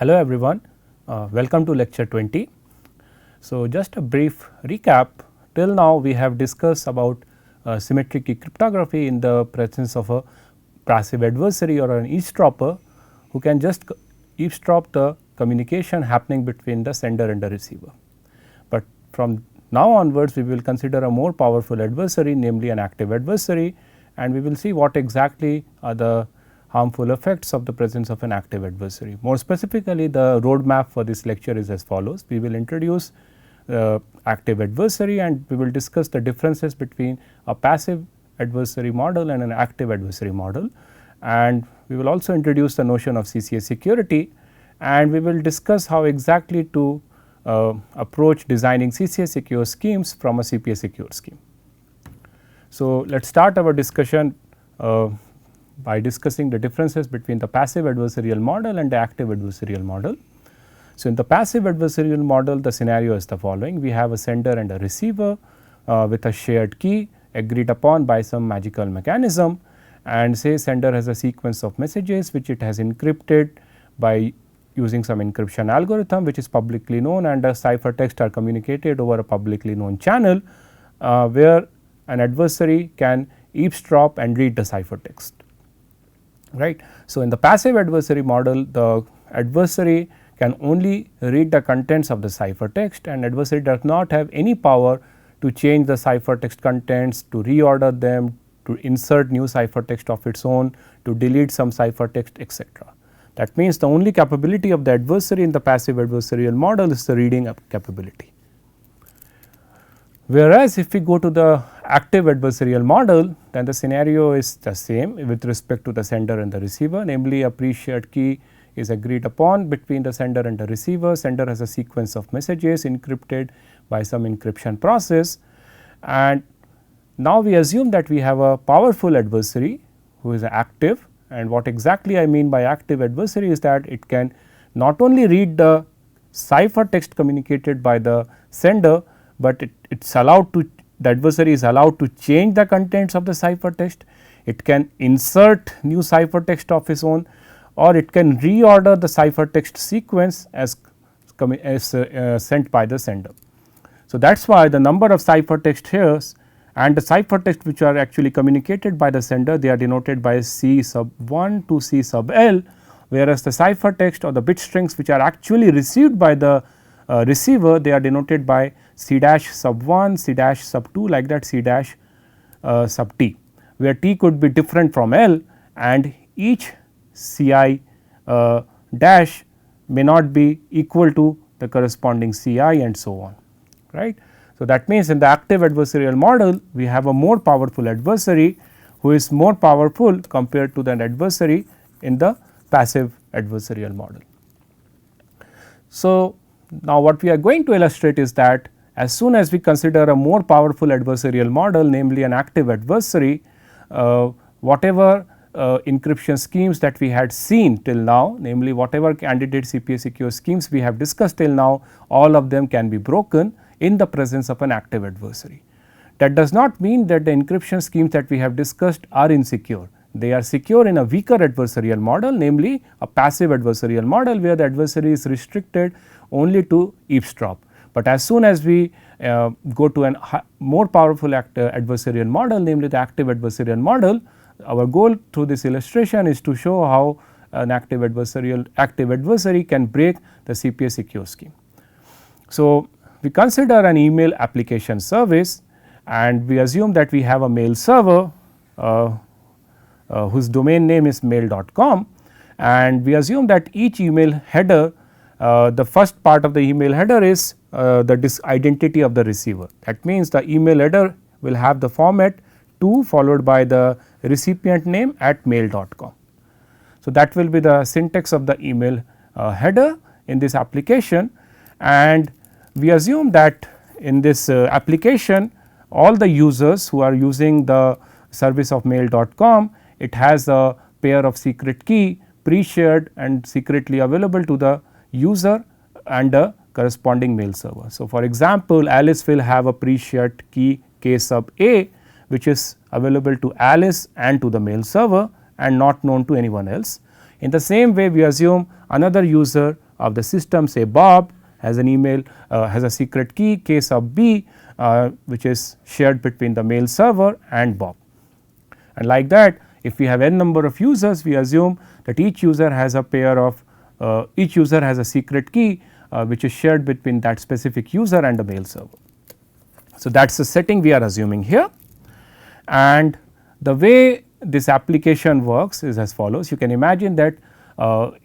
Hello everyone, welcome to lecture 20. So, just a brief recap. Till now we have discussed about symmetric key cryptography in the presence of a passive adversary or an eavesdropper who can just eavesdrop the communication happening between the sender and the receiver. But from now onwards we will consider a more powerful adversary, namely an active adversary, and we will see what exactly are the harmful effects of the presence of an active adversary. More specifically, the roadmap for this lecture is as follows. We will introduce the active adversary and we will discuss the differences between a passive adversary model and an active adversary model, and we will also introduce the notion of CCA security, and we will discuss how exactly to approach designing CCA secure schemes from a CPA secure scheme. So, let us start our discussion by discussing the differences between the passive adversarial model and the active adversarial model. So, in the passive adversarial model, the scenario is the following. We have a sender and a receiver with a shared key agreed upon by some magical mechanism, and say sender has a sequence of messages which it has encrypted by using some encryption algorithm which is publicly known, and a ciphertext are communicated over a publicly known channel where an adversary can eavesdrop and read the ciphertext. Right. So, in the passive adversary model, the adversary can only read the contents of the ciphertext, and adversary does not have any power to change the ciphertext contents, to reorder them, to insert new ciphertext of its own, to delete some ciphertext, etc. That means, the only capability of the adversary in the passive adversarial model is the reading capability. Whereas, if we go to the active adversarial model, then the scenario is the same with respect to the sender and the receiver, namely a pre-shared key is agreed upon between the sender and the receiver. Sender has a sequence of messages encrypted by some encryption process, and now we assume that we have a powerful adversary who is active, and what exactly I mean by active adversary is that it can not only read the ciphertext communicated by the sender, but it's allowed to, the adversary is allowed to change the contents of the ciphertext. It can insert new ciphertext of its own, or it can reorder the ciphertext sequence as sent by the sender. So, that is why the number of ciphertext here and the ciphertext which are actually communicated by the sender, they are denoted by C sub 1 to C sub L, whereas the ciphertext or the bit strings which are actually received by the receiver, they are denoted by C dash sub 1, C dash sub 2, like that, C dash sub T, where T could be different from L, and each Ci dash may not be equal to the corresponding Ci and so on, right. So, that means, in the active adversarial model we have a more powerful adversary who is more powerful compared to the adversary in the passive adversarial model. So, now what we are going to illustrate is that as soon as we consider a more powerful adversarial model, namely an active adversary, whatever encryption schemes that we had seen till now, namely whatever candidate CPA secure schemes we have discussed till now, all of them can be broken in the presence of an active adversary. That does not mean that the encryption schemes that we have discussed are insecure. They are secure in a weaker adversarial model, namely a passive adversarial model where the adversary is restricted only to eavesdrop. But as soon as we go to a more powerful adversarial model, namely the active adversarial model, our goal through this illustration is to show how an active adversary can break the CPA secure scheme. So, we consider an email application service, and we assume that we have a mail server whose domain name is mail.com, and we assume that each email header, the first part of the email header is the identity of the receiver. That means, the email header will have the format to followed by the recipient name at mail.com. So, that will be the syntax of the email header in this application, and we assume that in this application all the users who are using the service of mail.com, it has a pair of secret key pre-shared and secretly available to the user and a corresponding mail server. So, for example, Alice will have a pre-shared key K sub A which is available to Alice and to the mail server and not known to anyone else. In the same way, we assume another user of the system, say Bob has an email has a secret key k sub b which is shared between the mail server and Bob. And like that, if we have n number of users, we assume that each user has a pair of each user has a secret key which is shared between that specific user and the mail server. So, that is the setting we are assuming here, and the way this application works is as follows. You can imagine that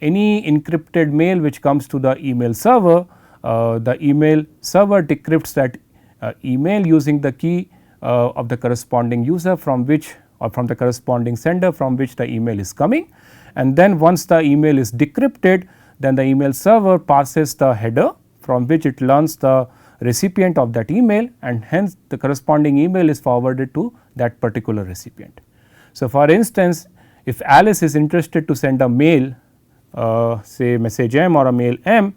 any encrypted mail which comes to the email server, the email server decrypts that email using the key of the corresponding user from which, or from the corresponding sender from which the email is coming, and then once the email is decrypted, then the email server passes the header from which it learns the recipient of that email, and hence the corresponding email is forwarded to that particular recipient. So, for instance, if Alice is interested to send a mail say message M or a mail M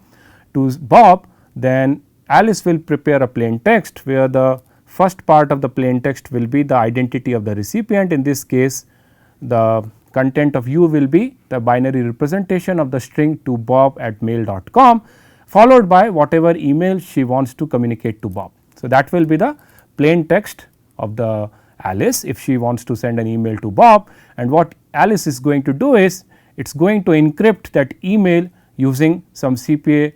to Bob, then Alice will prepare a plain text where the first part of the plain text will be the identity of the recipient. In this case, the content of U will be the binary representation of the string to bob@mail.com, followed by whatever email she wants to communicate to Bob. So, that will be the plain text of the Alice if she wants to send an email to Bob, and what Alice is going to do is it is going to encrypt that email using some CPA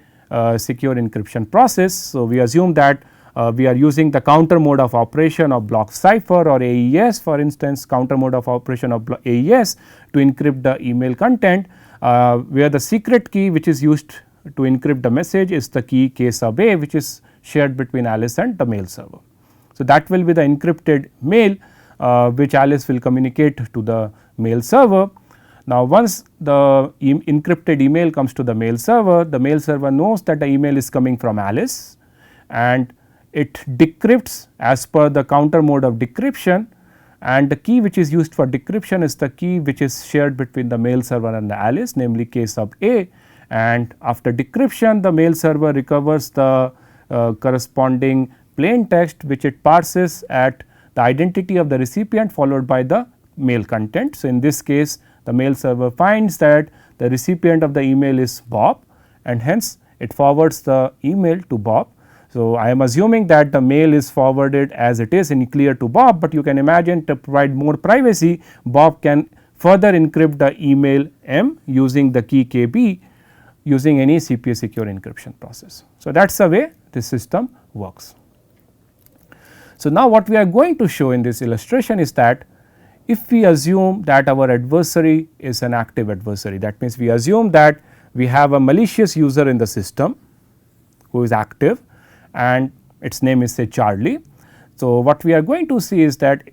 secure encryption process. So, we assume that we are using the counter mode of operation of block cipher or AES, for instance counter mode of operation of AES to encrypt the email content, where the secret key which is used to encrypt the message is the key k sub a, which is shared between Alice and the mail server. So, that will be the encrypted mail which Alice will communicate to the mail server. Now, once the encrypted email comes to the mail server knows that the email is coming from Alice, and it decrypts as per the counter mode of decryption, and the key which is used for decryption is the key which is shared between the mail server and the Alice, namely k sub a, and after decryption the mail server recovers the corresponding plain text which it parses at the identity of the recipient followed by the mail content. So, in this case the mail server finds that the recipient of the email is Bob, and hence it forwards the email to Bob. So, I am assuming that the mail is forwarded as it is in clear to Bob, but you can imagine to provide more privacy, Bob can further encrypt the email M using the key KB using any CPA secure encryption process. So, that is the way this system works. So, now what we are going to show in this illustration is that if we assume that our adversary is an active adversary, that means we assume that we have a malicious user in the system who is active and its name is say Charlie. So, what we are going to see is that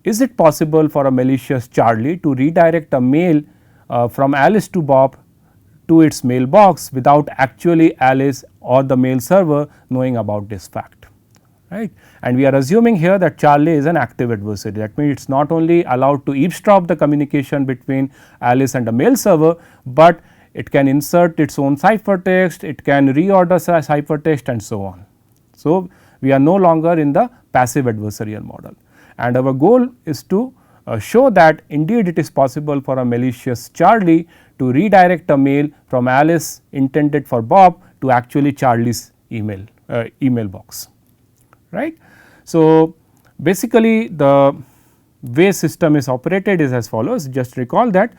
is it possible for a malicious Charlie to redirect a mail from Alice to Bob to its mailbox without actually Alice or the mail server knowing about this fact, right. And we are assuming here that Charlie is an active adversary, that means it is not only allowed to eavesdrop the communication between Alice and the mail server, but it can insert its own ciphertext, it can reorder ciphertext and so on. So, we are no longer in the passive adversarial model, and our goal is to show that indeed it is possible for a malicious Charlie to redirect a mail from Alice intended for Bob to actually Charlie's email box, right. So, basically the way system is operated is as follows. Just recall that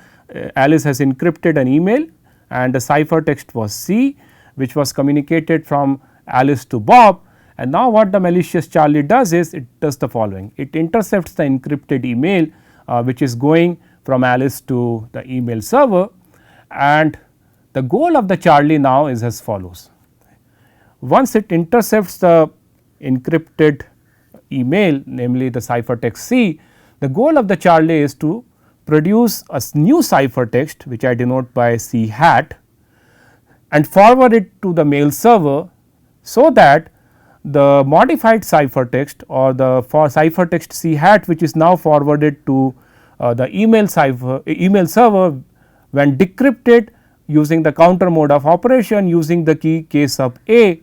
Alice has encrypted an email and the ciphertext was C, which was communicated from Alice to Bob, and now what the malicious Charlie does is it does the following. It intercepts the encrypted email which is going from Alice to the email server, and the goal of the Charlie now is as follows. Once it intercepts the encrypted email, namely the ciphertext C, the goal of the Charlie is to produce a new ciphertext which I denote by C hat and forward it to the mail server, so that the modified ciphertext or the ciphertext C hat which is now forwarded to the email server when decrypted using the counter mode of operation using the key k sub a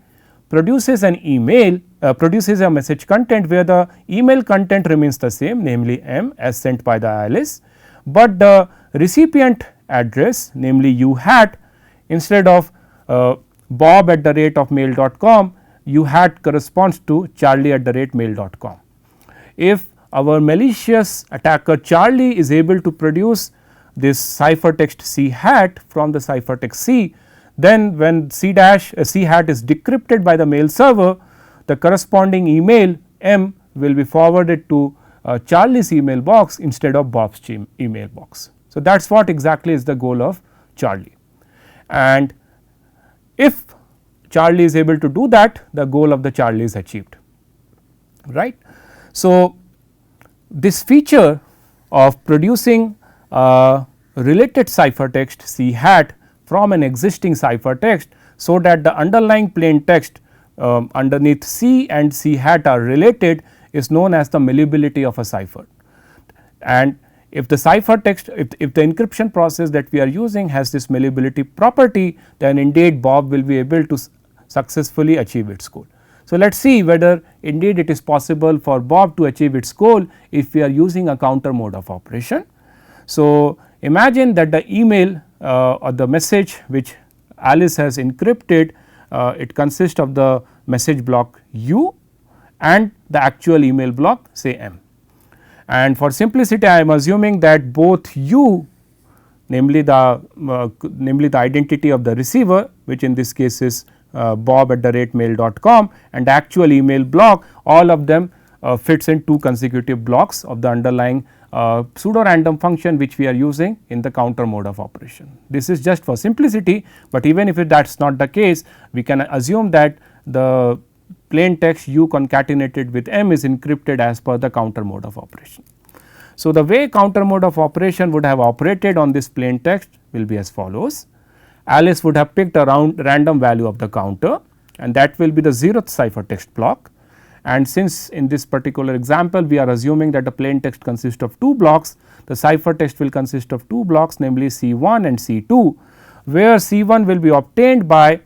produces an email produces a message content where the email content remains the same, namely M as sent by the Alice, but the recipient address namely U hat, instead of bob@mail.com, u hat corresponds to charlie@mail.com. If our malicious attacker Charlie is able to produce this ciphertext C hat from the ciphertext C, then when C hat is decrypted by the mail server, the corresponding email M will be forwarded to Charlie's email box instead of Bob's email box. So, that is what exactly is the goal of Charlie, and if Charlie is able to do that, the goal of the Charlie is achieved, right. So, this feature of producing related ciphertext C hat from an existing ciphertext, so that the underlying plain text underneath C and C hat are related, is known as the malleability of a cipher. And if the ciphertext, if the encryption process that we are using has this malleability property, then indeed Bob will be able to successfully achieve its goal. So, let us see whether indeed it is possible for Bob to achieve its goal if we are using a counter mode of operation. So, imagine that the email or the message which Alice has encrypted, it consists of the message block U and the actual email block say M. And for simplicity, I am assuming that both U, namely the identity of the receiver, which in this case is bob@mail.com, and the actual email block, all of them fits in 2 consecutive blocks of the underlying pseudo random function which we are using in the counter mode of operation. This is just for simplicity, but even if that is not the case, we can assume that the plain text U concatenated with M is encrypted as per the counter mode of operation. So, the way counter mode of operation would have operated on this plain text will be as follows. Alice would have picked a random value of the counter, and that will be the 0th ciphertext block. And since in this particular example we are assuming that the plain text consists of 2 blocks, the ciphertext will consist of 2 blocks, namely C1 and C2, where C1 will be obtained by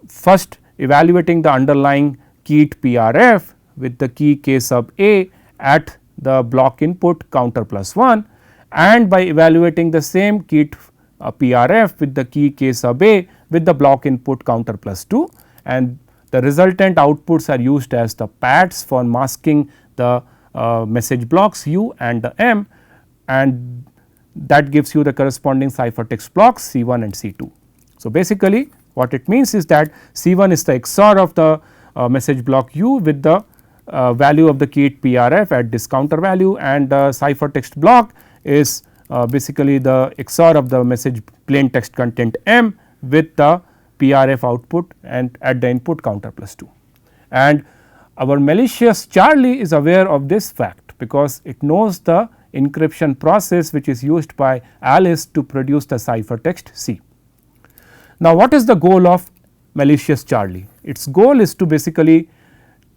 first evaluating the underlying keyed PRF with the key k sub A at the block input counter plus 1, and by evaluating the same keyed PRF with the key k sub A with the block input counter plus 2, and the resultant outputs are used as the pads for masking the message blocks U and the M, and that gives you the corresponding ciphertext blocks C1 and C2. So, basically what it means is that C1 is the XOR of the message block U with the value of the keyed PRF at this counter value, and the ciphertext block is basically the XOR of the message plain text content M with the PRF output and at the input counter plus 2. And our malicious Charlie is aware of this fact, because it knows the encryption process which is used by Alice to produce the ciphertext C. Now, what is the goal of malicious Charlie? Its goal is to basically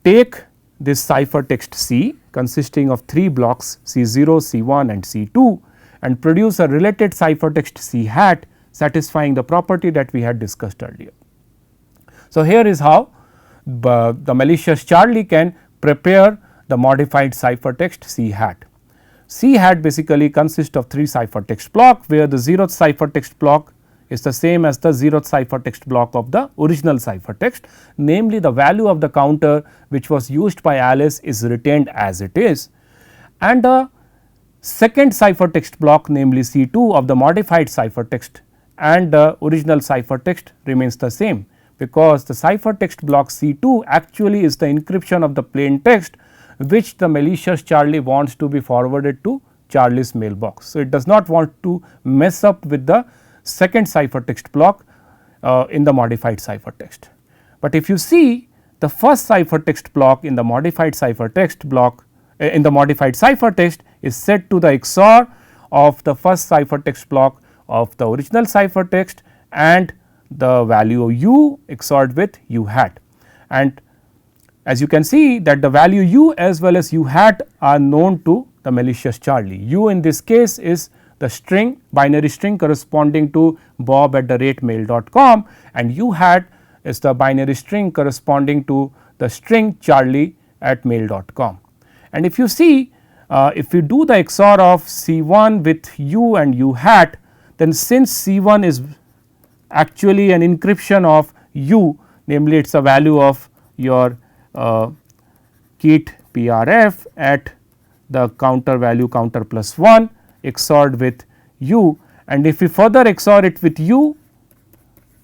take this ciphertext C consisting of 3 blocks C0, C1 and C2 and produce a related ciphertext C hat satisfying the property that we had discussed earlier. So, here is how the malicious Charlie can prepare the modified ciphertext C hat. C hat basically consists of 3 ciphertext block, where the 0th ciphertext block is the same as the 0th ciphertext block of the original ciphertext, namely the value of the counter which was used by Alice is retained as it is, and the second ciphertext block, namely C2 of the modified ciphertext and the original ciphertext remains the same, because the ciphertext block C2 actually is the encryption of the plain text which the malicious Charlie wants to be forwarded to Charlie's mailbox. So, it does not want to mess up with the second ciphertext block in the modified ciphertext. But if you see, the first ciphertext block in the modified ciphertext block in the modified ciphertext is set to the XOR of the first ciphertext block of the original ciphertext and the value U XORed with U hat. And as you can see that the value U as well as U hat are known to the malicious Charlie. U in this case is the string, binary string corresponding to bob@mail.com, and U hat is the binary string corresponding to the string charlie@mail.com. And if you see, if we do the XOR of C1 with U and U hat, then since C1 is actually an encryption of u, namely it is a value of your keyed PRF at the counter value counter plus 1 XORed with u, and if we further XOR it with u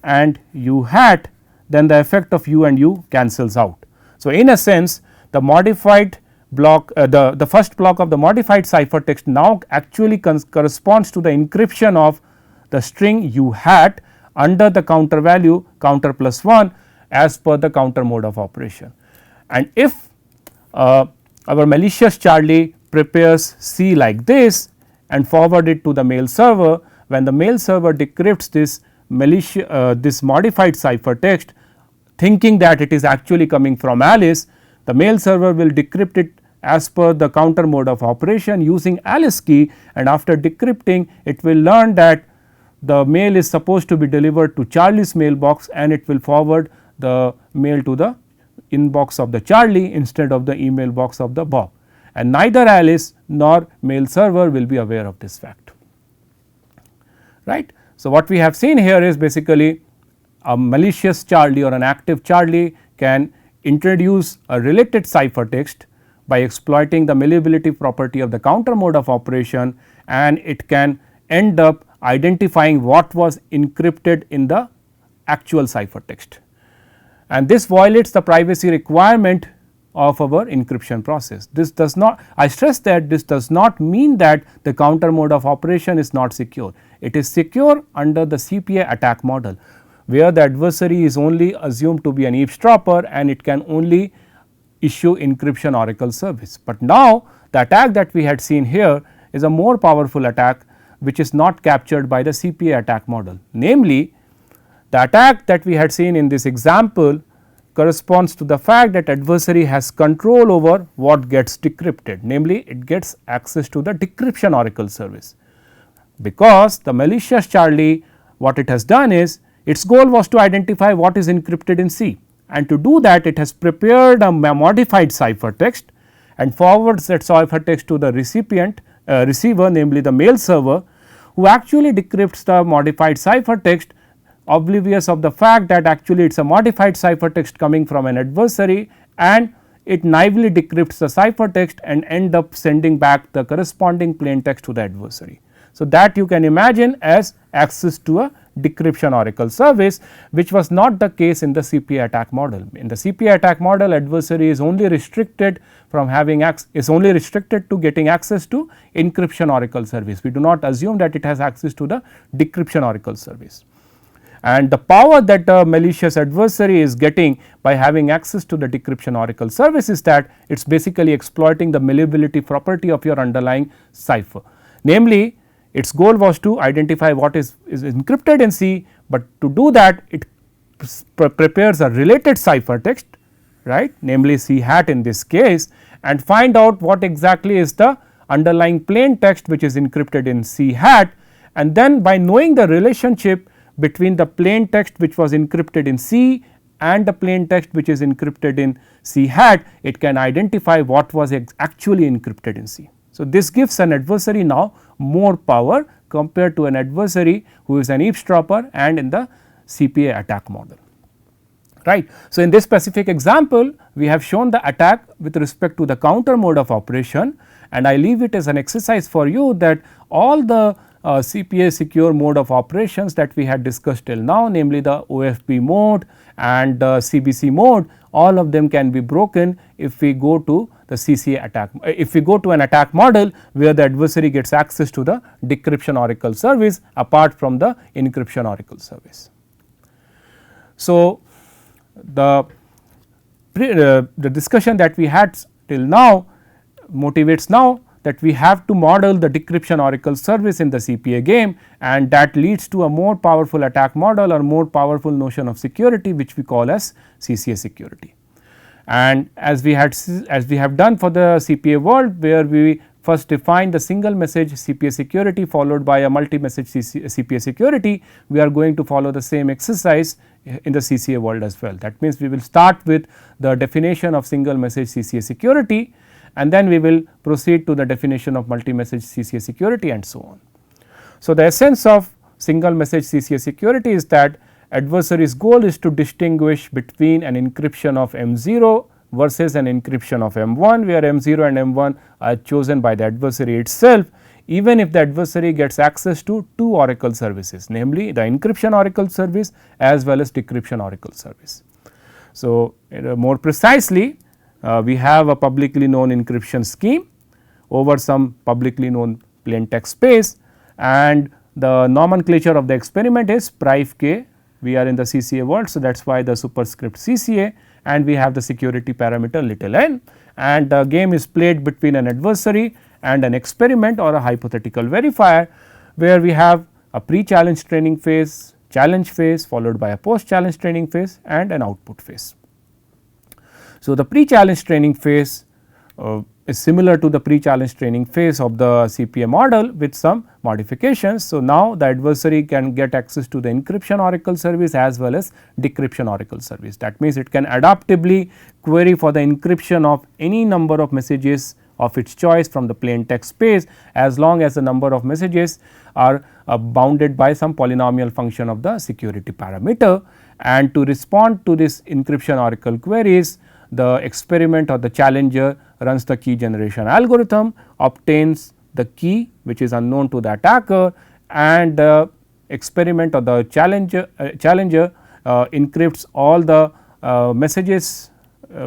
and u hat, then the effect of u and u cancels out. So, in a sense the modified block the first block of the modified ciphertext now actually corresponds to the encryption of the string u hat under the counter value counter plus 1 as per the counter mode of operation. And if our malicious Charlie prepares C like this and forward it to the mail server, when the mail server decrypts this this modified ciphertext thinking that it is actually coming from Alice, the mail server will decrypt it as per the counter mode of operation using Alice key, and after decrypting it will learn that the mail is supposed to be delivered to Charlie's mailbox, and it will forward the mail to the inbox of the Charlie instead of the email box of the Bob, and neither Alice nor mail server will be aware of this fact, right. So, what we have seen here is basically a malicious Charlie or an active Charlie can introduce a related ciphertext by exploiting the malleability property of the counter mode of operation, and it can end up identifying what was encrypted in the actual ciphertext, and this violates the privacy requirement of our encryption process. This does not, I stress that this does not mean that the counter mode of operation is not secure. It is secure under the CPA attack model, where the adversary is only assumed to be an eavesdropper and it can only issue encryption oracle service. But now the attack that we had seen here is a more powerful attack which is not captured by the CPA attack model. Namely, the attack that we had seen in this example corresponds to the fact that adversary has control over what gets decrypted, namely it gets access to the decryption oracle service, because the malicious Charlie what it has done is its goal was to identify what is encrypted in C, and to do that it has prepared a modified ciphertext and forwards that ciphertext to the receiver, namely the mail server, who actually decrypts the modified ciphertext, oblivious of the fact that actually it is a modified ciphertext coming from an adversary, and it naively decrypts the ciphertext and end up sending back the corresponding plain text to the adversary. So, that you can imagine as access to a decryption oracle service, which was not the case in the CPA attack model. In the CPA attack model, adversary is only restricted from having only restricted to getting access to encryption oracle service. We do not assume that it has access to the decryption oracle service. And the power that a malicious adversary is getting by having access to the decryption oracle service is that it is basically exploiting the malleability property of your underlying cipher. Namely, its goal was to identify what is encrypted in C, but to do that it prepares a related ciphertext, right, namely C hat in this case, and find out what exactly is the underlying plain text which is encrypted in C hat, and then by knowing the relationship between the plain text which was encrypted in C and the plain text which is encrypted in C hat, it can identify what was actually encrypted in C. So, this gives an adversary now more power compared to an adversary who is an eavesdropper and in the CPA attack model, right. So, in this specific example we have shown the attack with respect to the counter mode of operation, and I leave it as an exercise for you that all the CPA secure mode of operations that we had discussed till now, namely the OFP mode and CBC mode, all of them can be broken if we go to the CCA attack, if we go to an attack model where the adversary gets access to the decryption oracle service apart from the encryption oracle service. So, the discussion that we had till now motivates now that we have to model the decryption oracle service in the CPA game, and that leads to a more powerful attack model or more powerful notion of security which we call as CCA security. And as we have done for the CPA world, where we first define the single message CPA security followed by a multi message CPA security, we are going to follow the same exercise in the CCA world as well. That means, we will start with the definition of single message CCA security, and then we will proceed to the definition of multi message CCA security and so on. So, the essence of single message CCA security is that adversary's goal is to distinguish between an encryption of M0 versus an encryption of M1, where M0 and M1 are chosen by the adversary itself, even if the adversary gets access to two Oracle services, namely the encryption Oracle service as well as decryption Oracle service. So, more precisely, we have a publicly known encryption scheme over some publicly known plain text space, and the nomenclature of the experiment is priv k. We are in the CCA world, so that is why the superscript CCA, and we have the security parameter little n, and the game is played between an adversary and an experiment or a hypothetical verifier, where we have a pre-challenge training phase, challenge phase followed by a post-challenge training phase and an output phase. So, the pre-challenge training phase is similar to the pre-challenge training phase of the CPA model with some modifications. So, now the adversary can get access to the encryption Oracle service as well as decryption Oracle service. That means, it can adaptively query for the encryption of any number of messages of its choice from the plain text space, as long as the number of messages are bounded by some polynomial function of the security parameter. And to respond to this encryption Oracle queries, the experiment or the challenger runs the key generation algorithm, obtains the key which is unknown to the attacker, and the experiment or the challenger encrypts all the messages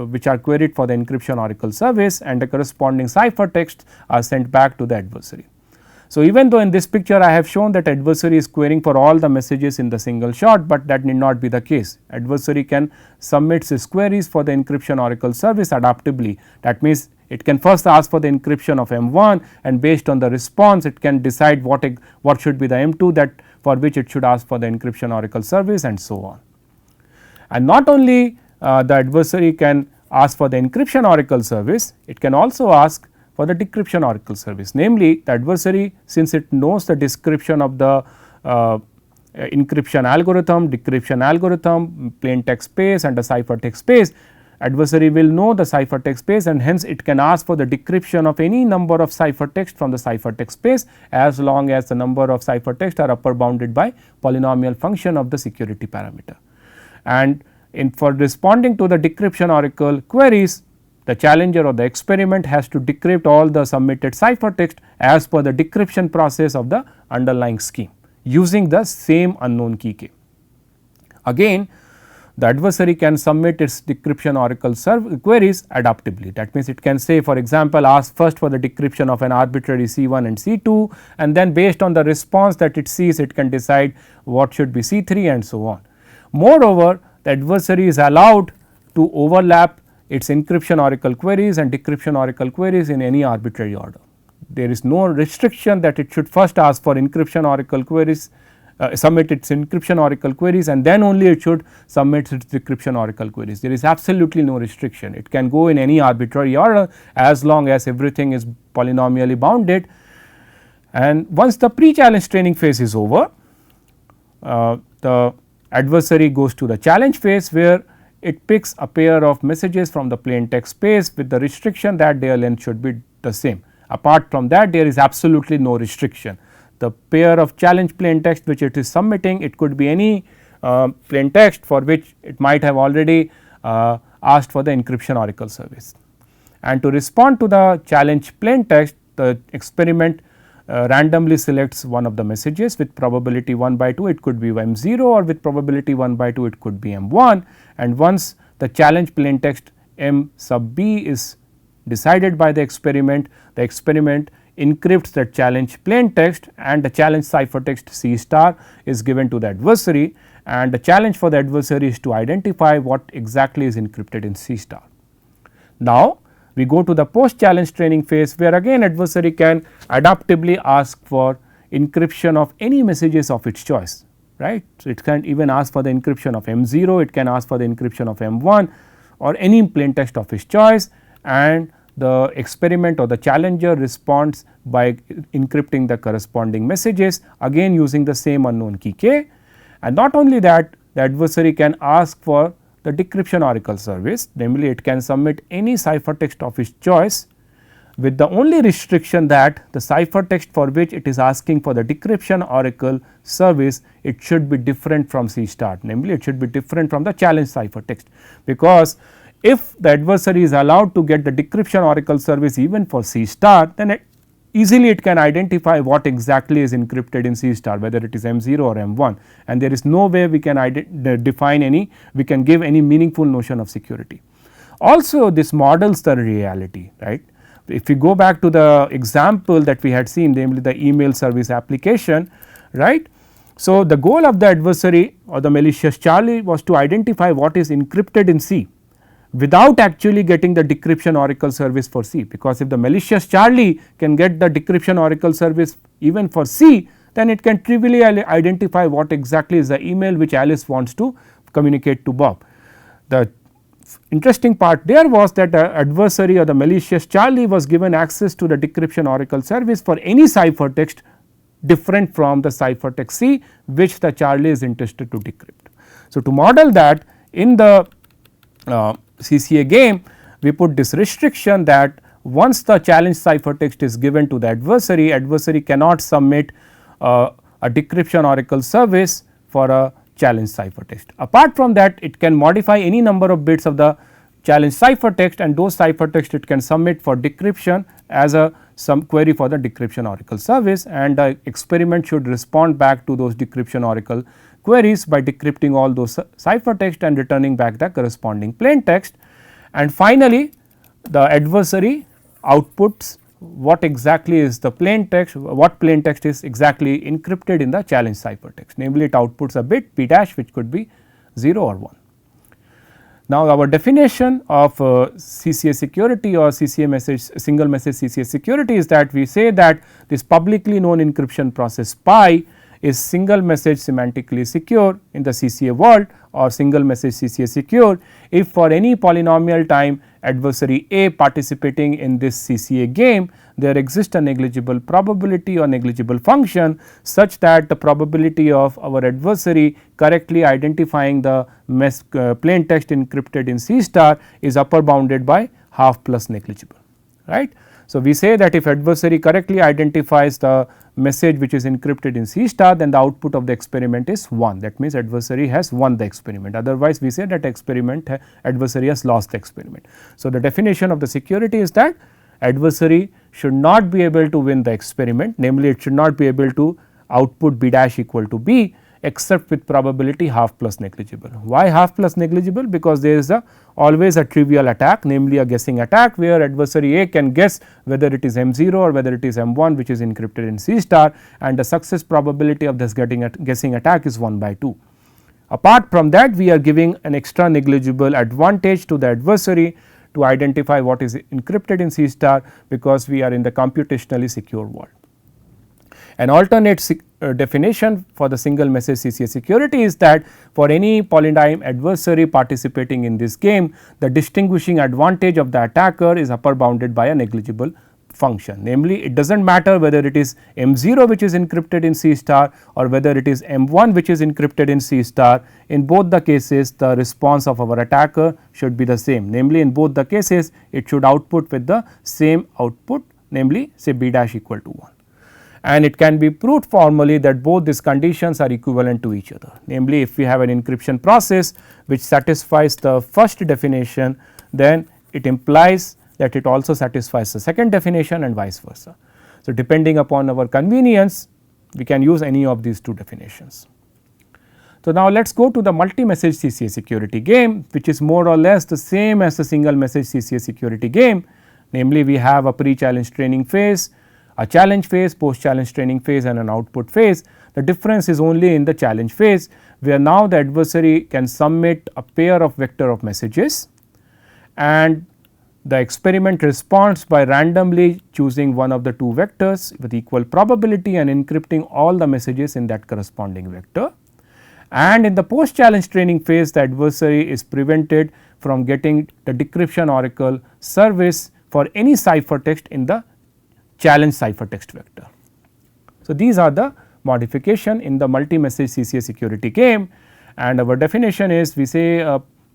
which are queried for the encryption Oracle service, and the corresponding ciphertexts are sent back to the adversary. So, even though in this picture I have shown that adversary is querying for all the messages in the single shot, but that need not be the case. Adversary can submit its queries for the encryption Oracle service adaptively. That means, it can first ask for the encryption of M1, and based on the response it can decide what should be the M2 that for which it should ask for the encryption Oracle service, and so on. And not only the adversary can ask for the encryption Oracle service, it can also ask for the decryption Oracle service, namely the adversary, since it knows the description of the encryption algorithm, decryption algorithm, plain text space and the ciphertext space, adversary will know the ciphertext space, and hence it can ask for the decryption of any number of ciphertext from the ciphertext space, as long as the number of ciphertext are upper bounded by polynomial function of the security parameter. And for responding to the decryption Oracle queries, the challenger or the experiment has to decrypt all the submitted ciphertext as per the decryption process of the underlying scheme using the same unknown key k. Again, the adversary can submit its decryption Oracle queries adaptively. That means, it can say, for example, ask first for the decryption of an arbitrary C1 and C2, and then based on the response that it sees, it can decide what should be C3 and so on. Moreover, the adversary is allowed to overlap its encryption Oracle queries and decryption Oracle queries in any arbitrary order. There is no restriction that it should first ask for encryption Oracle queries, submit its encryption Oracle queries, and then only it should submit its decryption Oracle queries. There is absolutely no restriction. It can go in any arbitrary order as long as everything is polynomially bounded. And once the pre-challenge training phase is over, the adversary goes to the challenge phase, where it picks a pair of messages from the plain text space with the restriction that their length should be the same. Apart from that, there is absolutely no restriction. The pair of challenge plain text which it is submitting, it could be any plain text for which it might have already asked for the encryption Oracle service. And to respond to the challenge plain text, the experiment randomly selects one of the messages with probability 1 by 2, it could be M0, or with probability 1 by 2, it could be M1, and once the challenge plain text M sub B is decided by the experiment encrypts the challenge plain text, and the challenge ciphertext C star is given to the adversary, and the challenge for the adversary is to identify what exactly is encrypted in C star. Now, we go to the post challenge training phase, where again adversary can adaptively ask for encryption of any messages of its choice, right. So, it can even ask for the encryption of M0, it can ask for the encryption of M1 or any plain text of its choice, and the experiment or the challenger responds by encrypting the corresponding messages, again using the same unknown key k. And not only that, the adversary can ask for the decryption Oracle service, namely it can submit any ciphertext of its choice with the only restriction that the ciphertext for which it is asking for the decryption oracle service, it should be different from C star, namely it should be different from the challenge ciphertext, because if the adversary is allowed to get the decryption oracle service even for C star, then easily it can identify what exactly is encrypted in C star, whether it is M0 or M1, and there is no way we can define any, we can give any meaningful notion of security. Also this models the reality, right. If we go back to the example that we had seen, namely the email service application, right. So the goal of the adversary or the malicious Charlie was to identify what is encrypted in C without actually getting the decryption oracle service for C, because if the malicious Charlie can get the decryption oracle service even for C, then it can trivially identify what exactly is the email which Alice wants to communicate to Bob. The interesting part there was that the adversary or the malicious Charlie was given access to the decryption oracle service for any ciphertext different from the ciphertext C which the Charlie is interested to decrypt. So to model that, in the CCA game we put this restriction that once the challenge ciphertext is given to the adversary cannot submit a decryption oracle service for a challenge ciphertext. Apart from that, it can modify any number of bits of the challenge ciphertext, and those ciphertext it can submit for decryption as a some query for the decryption oracle service, and the experiment should respond back to those decryption oracle queries by decrypting all those ciphertext and returning back the corresponding plain text. And finally, the adversary outputs what exactly is the plain text, what plain text is exactly encrypted in the challenge ciphertext, namely it outputs a bit p dash which could be 0 or 1. Now our definition of CCA security or CCA message, single message CCA security is that we say that this publicly known encryption process pi is single message semantically secure in the CCA world, or single message CCA secure if for any polynomial time adversary A participating in this CCA game there exists a negligible probability or negligible function such that the probability of our adversary correctly identifying the plain text encrypted in C star is upper bounded by half plus negligible, right. So we say that if adversary correctly identifies the message which is encrypted in C star, then the output of the experiment is 1, that means adversary has won the experiment, otherwise we say that adversary has lost the experiment. So the definition of the security is that adversary should not be able to win the experiment, namely it should not be able to output b dash equal to b except with probability half plus negligible. Why half plus negligible? Because there is always a trivial attack, namely a guessing attack where adversary A can guess whether it is M0 or whether it is M1 which is encrypted in C star, and the success probability of this guessing attack is 1 by 2. Apart from that, we are giving an extra negligible advantage to the adversary to identify what is encrypted in C star, because we are in the computationally secure world. An alternate definition for the single message CCA security is that for any polynomial adversary participating in this game, the distinguishing advantage of the attacker is upper bounded by a negligible function, namely it does not matter whether it is M0 which is encrypted in C star or whether it is M1 which is encrypted in C star. In both the cases the response of our attacker should be the same, namely in both the cases it should output with the same output, namely say b dash equal to 1. And it can be proved formally that both these conditions are equivalent to each other, namely if we have an encryption process which satisfies the first definition, then it implies that it also satisfies the second definition and vice versa. So depending upon our convenience we can use any of these two definitions. So now let us go to the multi-message CCA security game, which is more or less the same as the single message CCA security game, namely we have a pre-challenge training phase, a challenge phase, post challenge training phase and an output phase. The difference is only in the challenge phase, where now the adversary can submit a pair of vector of messages and the experiment responds by randomly choosing one of the two vectors with equal probability and encrypting all the messages in that corresponding vector. And in the post challenge training phase, the adversary is prevented from getting the decryption oracle service for any ciphertext in the challenge ciphertext vector. So these are the modification in the multi-message CCA security game, and our definition is we say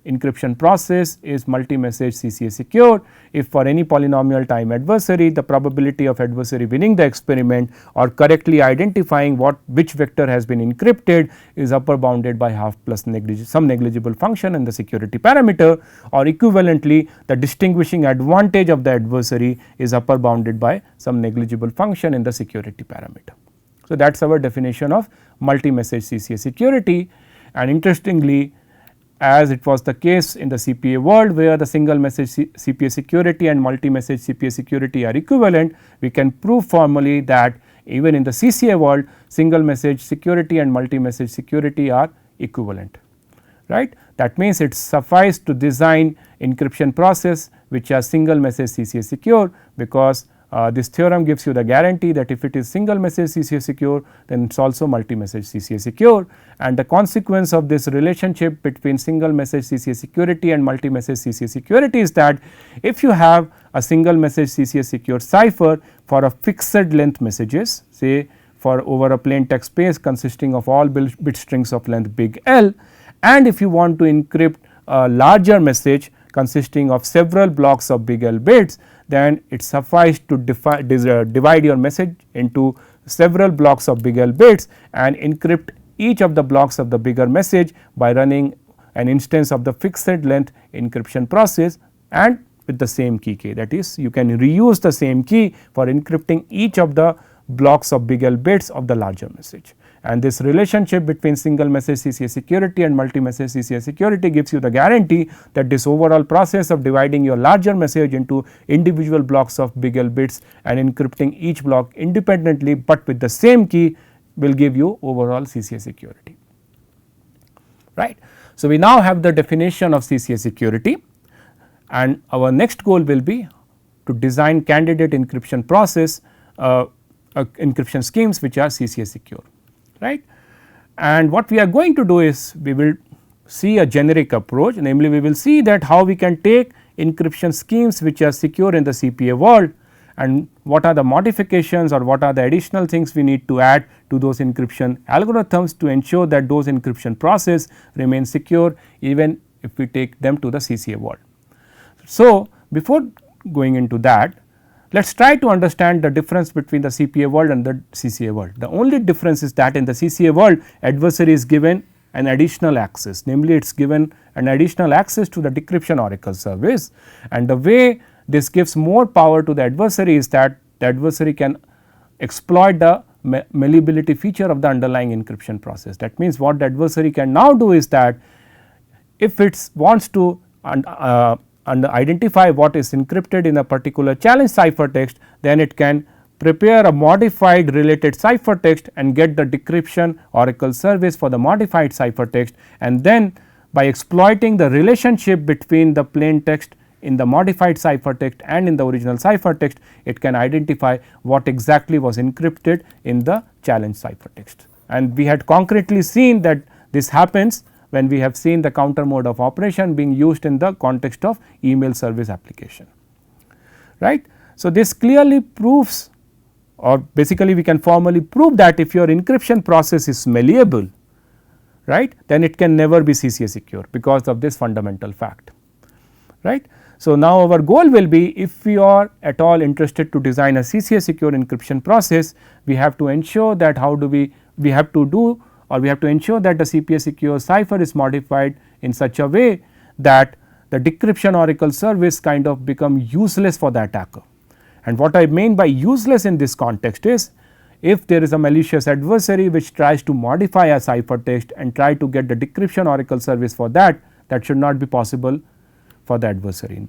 encryption process is multi-message CCA secure if for any polynomial time adversary the probability of adversary winning the experiment or correctly identifying which vector has been encrypted is upper bounded by half plus some negligible function in the security parameter, or equivalently the distinguishing advantage of the adversary is upper bounded by some negligible function in the security parameter. So, that is our definition of multi-message CCA security, and interestingly, as it was the case in the CPA world where the single message CPA security and multi-message CPA security are equivalent, we can prove formally that even in the CCA world single message security and multi-message security are equivalent, right. That means it suffices to design encryption process which are single message CCA secure, because this theorem gives you the guarantee that if it is single message CCA secure, then it is also multi-message CCA secure, and the consequence of this relationship between single message CCA security and multi-message CCA security is that if you have a single message CCA secure cipher for a fixed length messages, say for over a plain text space consisting of all bit strings of length big L, and if you want to encrypt a larger message consisting of several blocks of big L bits, then it suffices to divide your message into several blocks of big L bits and encrypt each of the blocks of the bigger message by running an instance of the fixed length encryption process and with the same key k. That is, you can reuse the same key for encrypting each of the blocks of big L bits of the larger message. And this relationship between single message CCA security and multi-message CCA security gives you the guarantee that this overall process of dividing your larger message into individual blocks of big L bits and encrypting each block independently but with the same key will give you overall CCA security, right. So, we now have the definition of CCA security, and our next goal will be to design candidate encryption process encryption schemes which are CCA secure, right. And what we are going to do is we will see a generic approach, namely we will see that how we can take encryption schemes which are secure in the CPA world and what are the modifications or what are the additional things we need to add to those encryption algorithms to ensure that those encryption process remain secure even if we take them to the CCA world. So, before going into that, let us try to understand the difference between the CPA world and the CCA world. The only difference is that in the CCA world adversary is given an additional access, namely it is given an additional access to the decryption oracle service, and the way this gives more power to the adversary is that the adversary can exploit the malleability feature of the underlying encryption process. That means what the adversary can now do is that if it wants to identify what is encrypted in a particular challenge ciphertext, then it can prepare a modified related ciphertext and get the decryption oracle service for the modified ciphertext, and then by exploiting the relationship between the plain text in the modified ciphertext and in the original ciphertext, it can identify what exactly was encrypted in the challenge ciphertext. And we had concretely seen that this happens when we have seen the counter mode of operation being used in the context of email service application, right. So, this clearly proves, or basically we can formally prove that if your encryption process is malleable, right, then it can never be CCA secure because of this fundamental fact, right. So, now our goal will be, if we are at all interested to design a CCA secure encryption process, we have to ensure that we have to ensure that the CPA secure cipher is modified in such a way that the decryption oracle service kind of become useless for the attacker. And what I mean by useless in this context is, if there is a malicious adversary which tries to modify a ciphertext and try to get the decryption oracle service for that, that should not be possible for the adversary.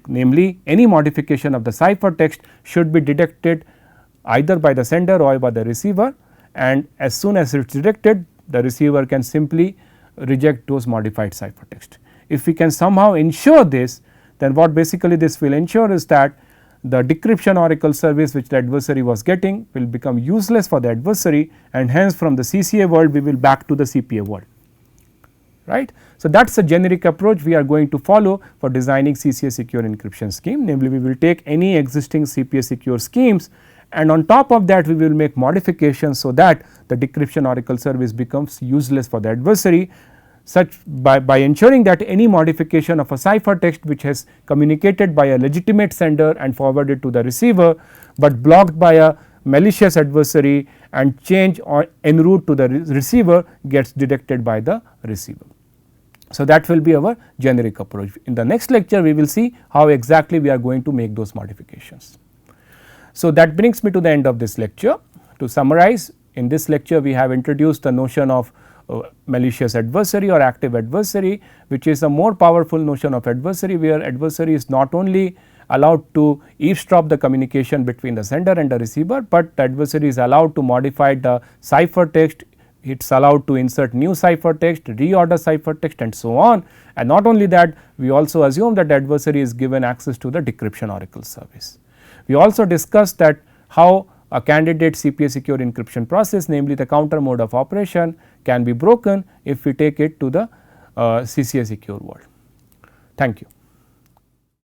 Namely, any modification of the ciphertext should be detected either by the sender or by the receiver, and as soon as it is detected, the receiver can simply reject those modified ciphertext. If we can somehow ensure this, then what basically this will ensure is that the decryption oracle service which the adversary was getting will become useless for the adversary, and hence from the CCA world we will back to the CPA world, right. So, that is a generic approach we are going to follow for designing CCA secure encryption scheme, namely we will take any existing CPA secure schemes, and on top of that we will make modifications so that the decryption oracle service becomes useless for the adversary, such by ensuring that any modification of a ciphertext which has communicated by a legitimate sender and forwarded to the receiver, but blocked by a malicious adversary and change or en route to the receiver gets detected by the receiver. So, that will be our generic approach. In the next lecture we will see how exactly we are going to make those modifications. So, that brings me to the end of this lecture. To summarize, in this lecture we have introduced the notion of malicious adversary or active adversary, which is a more powerful notion of adversary, where adversary is not only allowed to eavesdrop the communication between the sender and the receiver, but the adversary is allowed to modify the ciphertext, it is allowed to insert new ciphertext, reorder ciphertext and so on. And not only that, we also assume that the adversary is given access to the decryption oracle service. We also discussed that how a candidate CPA secure encryption process, namely the counter mode of operation, can be broken if we take it to the CCA secure world. Thank you.